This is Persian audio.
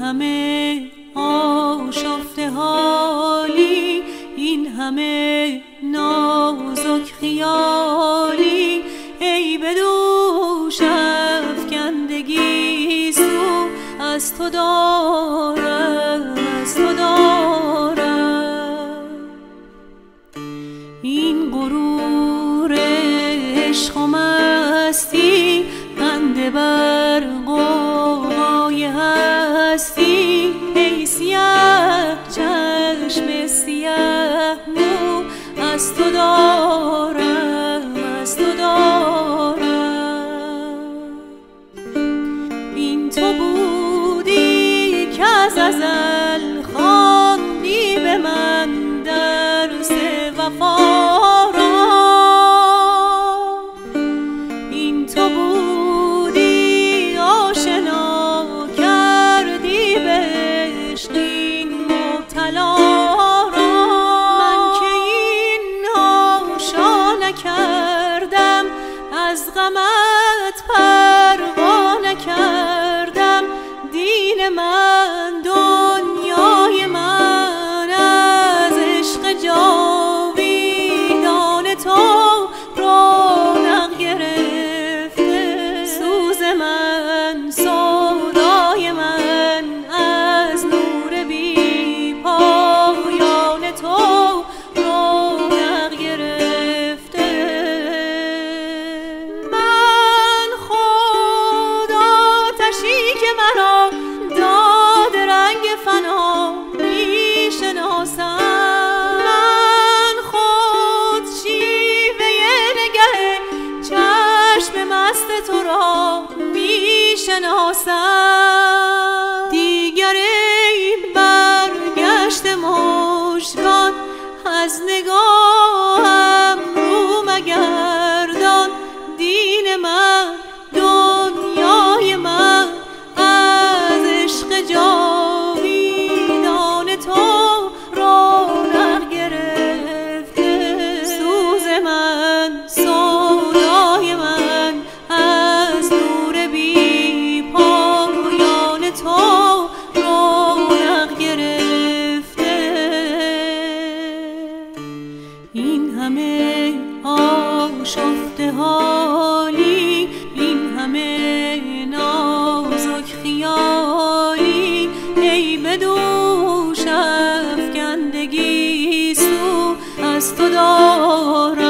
همه آشفته حالی، این همه نازک خیالی، ای به دوش افکندگی سو از تو دارم، از تو دارم. این غرور عشق و مستی بنده بر غوغای هستی، ای سیاه چشم سیاه مو از تو دارم، از تو دارم. این تو بودی که از ازل خواندی به من درس وفا را، این تو بودی آشنا کردی به عشق این مبتلا را. من که این هاشا نکردم، از غمت پروا نکردم، دین من دنیای من از عشق جاویدان تو رونق گرفته. سوز من سودای من از نور بی پایان تو رونق گرفته. من خود آتشی که مرا داد رنگ فنا می شناسم، من خود شیوه نگه چشم مست تو را می شناسم. دیگر ای برگشت مژگان از نگاهم رو مگردان، دین من دنیای من از عشق جاویدان تو رونق گرفته. سوز من سودای من از نور بی پایان تو رونق گرفته. این همه آشفته حالی، این همه نازک خیالی، ای به دوش افکندگی سو از تو دارم.